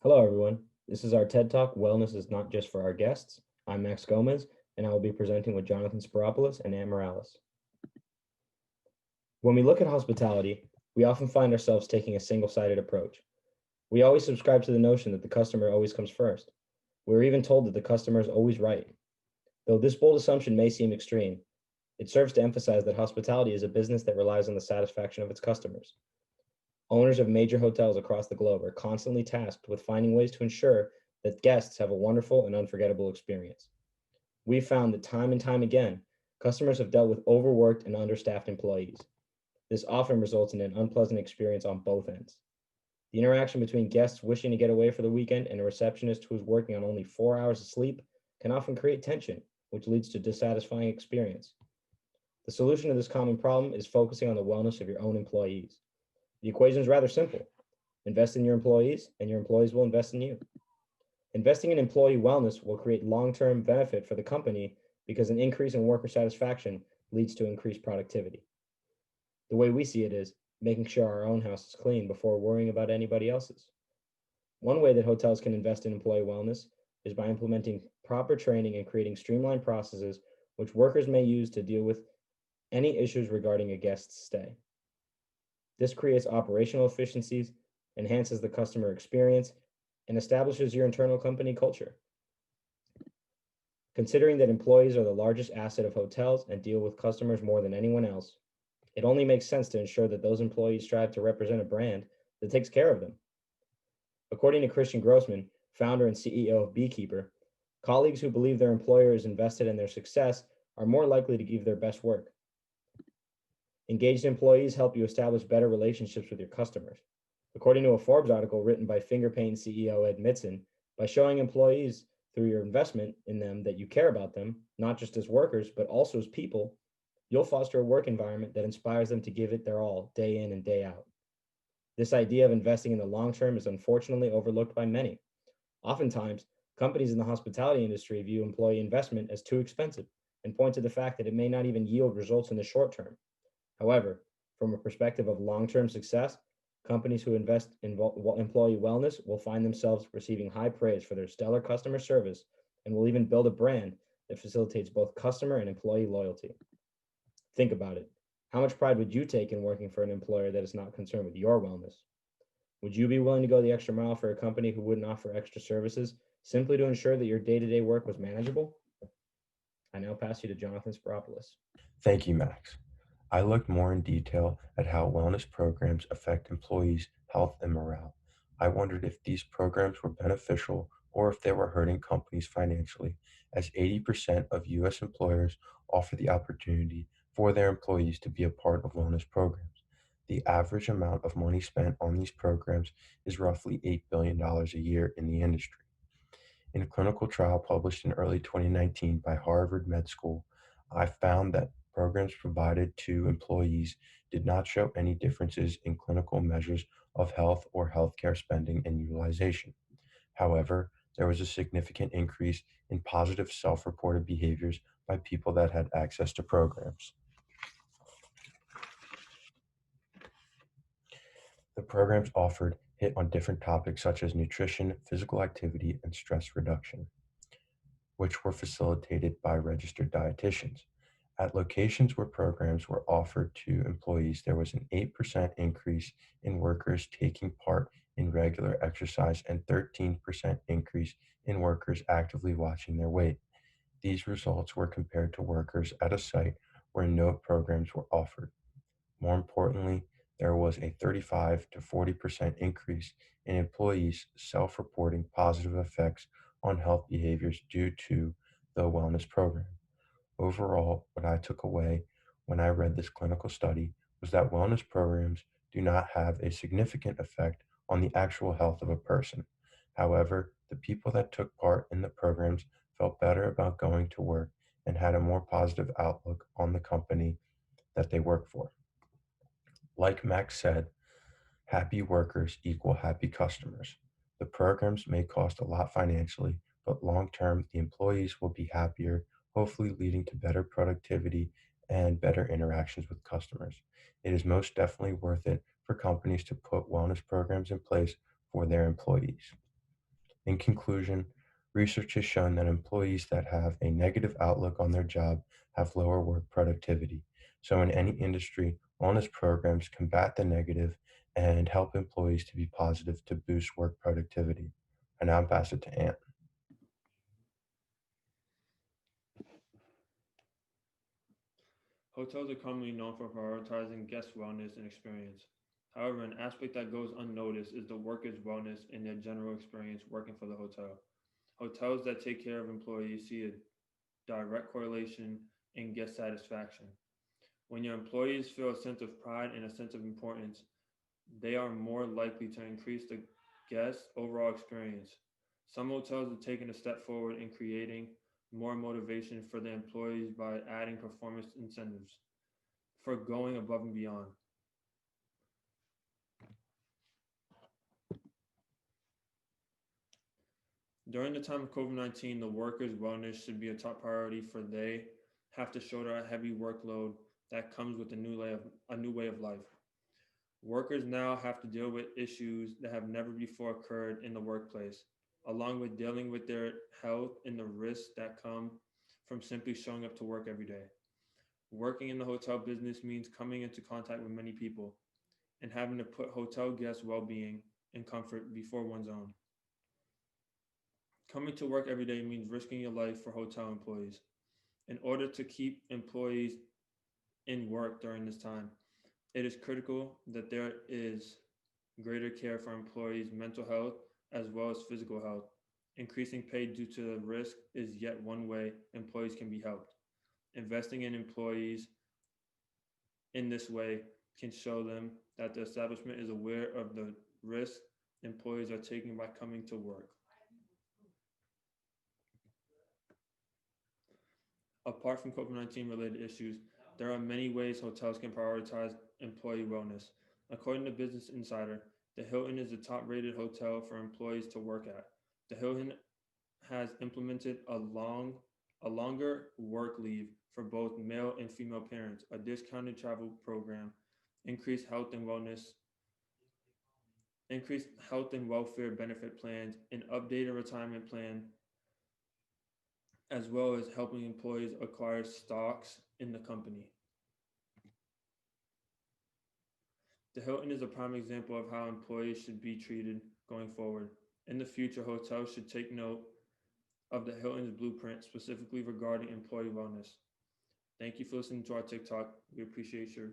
Hello, everyone. This is our TED Talk, Wellness is Not Just for Our Guests. I'm Max Gomez, and I will be presenting with Jonathan Spiropoulos and Ann Morales. When we look at hospitality, we often find ourselves taking a single-sided approach. We always subscribe to the notion that the customer always comes first. We're even told that the customer is always right. Though this bold assumption may seem extreme, it serves to emphasize that hospitality is a business that relies on the satisfaction of its customers. Owners of major hotels across the globe are constantly tasked with finding ways to ensure that guests have a wonderful and unforgettable experience. We've found that time and time again, customers have dealt with overworked and understaffed employees. This often results in an unpleasant experience on both ends. The interaction between guests wishing to get away for the weekend and a receptionist who is working on only 4 hours of sleep can often create tension, which leads to dissatisfying experience. The solution to this common problem is focusing on the wellness of your own employees. The equation is rather simple. Invest in your employees, and your employees will invest in you. Investing in employee wellness will create long-term benefit for the company because an increase in worker satisfaction leads to increased productivity. The way we see it is making sure our own house is clean before worrying about anybody else's. One way that hotels can invest in employee wellness is by implementing proper training and creating streamlined processes which workers may use to deal with any issues regarding a guest's stay. This creates operational efficiencies, enhances the customer experience, and establishes your internal company culture. Considering that employees are the largest asset of hotels and deal with customers more than anyone else, it only makes sense to ensure that those employees strive to represent a brand that takes care of them. According to Christian Grossman, founder and CEO of Beekeeper, colleagues who believe their employer is invested in their success are more likely to give their best work. Engaged employees help you establish better relationships with your customers. According to a Forbes article written by Fingerpaint CEO Ed Mitson, by showing employees through your investment in them that you care about them, not just as workers, but also as people, you'll foster a work environment that inspires them to give it their all, day in and day out. This idea of investing in the long term is unfortunately overlooked by many. Oftentimes, companies in the hospitality industry view employee investment as too expensive and point to the fact that it may not even yield results in the short term. However, from a perspective of long-term success, companies who invest in employee wellness will find themselves receiving high praise for their stellar customer service and will even build a brand that facilitates both customer and employee loyalty. Think about it. How much pride would you take in working for an employer that is not concerned with your wellness? Would you be willing to go the extra mile for a company who wouldn't offer extra services simply to ensure that your day-to-day work was manageable? I now pass you to Jonathan Spiropoulos. Thank you, Max. I looked more in detail at how wellness programs affect employees' health and morale. I wondered if these programs were beneficial or if they were hurting companies financially, as 80% of U.S. employers offer the opportunity for their employees to be a part of wellness programs. The average amount of money spent on these programs is roughly $8 billion a year in the industry. In a clinical trial published in early 2019 by Harvard Med School, I found that programs provided to employees did not show any differences in clinical measures of health or healthcare spending and utilization. However, there was a significant increase in positive self reported behaviors by people that had access to programs. The programs offered hit on different topics such as nutrition, physical activity, and stress reduction, which were facilitated by registered dietitians. At locations where programs were offered to employees, there was an 8% increase in workers taking part in regular exercise and 13% increase in workers actively watching their weight. These results were compared to workers at a site where no programs were offered. More importantly, there was a 35 to 40% increase in employees self reporting positive effects on health behaviors due to the wellness program. Overall, what I took away when I read this clinical study was that wellness programs do not have a significant effect on the actual health of a person. However, the people that took part in the programs felt better about going to work and had a more positive outlook on the company that they work for. Like Max said, happy workers equal happy customers. The programs may cost a lot financially, but long term, the employees will be happier, hopefully leading to better productivity and better interactions with customers. It is most definitely worth it for companies to put wellness programs in place for their employees. In conclusion, research has shown that employees that have a negative outlook on their job have lower work productivity. So, in any industry, wellness programs combat the negative and help employees to be positive to boost work productivity. I now pass it to Ant. Hotels are commonly known for prioritizing guest wellness and experience. However, an aspect that goes unnoticed is the workers' wellness and their general experience working for the hotel. Hotels that take care of employees see a direct correlation in guest satisfaction. When your employees feel a sense of pride and a sense of importance, they are more likely to increase the guest overall experience. Some hotels have taken a step forward in creating more motivation for their employees by adding performance incentives for going above and beyond. During the time of COVID-19, the workers' wellness should be a top priority for they have to shoulder a heavy workload that comes with a new way of life. Workers now have to deal with issues that have never before occurred in the workplace, along with dealing with their health and the risks that come from simply showing up to work every day. Working in the hotel business means coming into contact with many people and having to put hotel guests' well being and comfort before one's own. Coming to work every day means risking your life for hotel employees. In order to keep employees in work during this time, it is critical that there is greater care for employees' mental health as well as physical health. Increasing pay due to the risk is yet one way employees can be helped. Investing in employees in this way can show them that the establishment is aware of the risk employees are taking by coming to work. Apart from COVID-19 related issues, there are many ways hotels can prioritize employee wellness. According to Business Insider, the Hilton is the top rated hotel for employees to work at. The Hilton has implemented a longer work leave for both male and female parents, a discounted travel program, increased health and wellness, increased health and welfare benefit plans, an updated retirement plan, as well as helping employees acquire stocks in the company. The Hilton is a prime example of how employees should be treated going forward. In the future, hotels should take note of the Hilton's blueprint specifically regarding employee wellness. Thank you for listening to our TikTok. We appreciate you.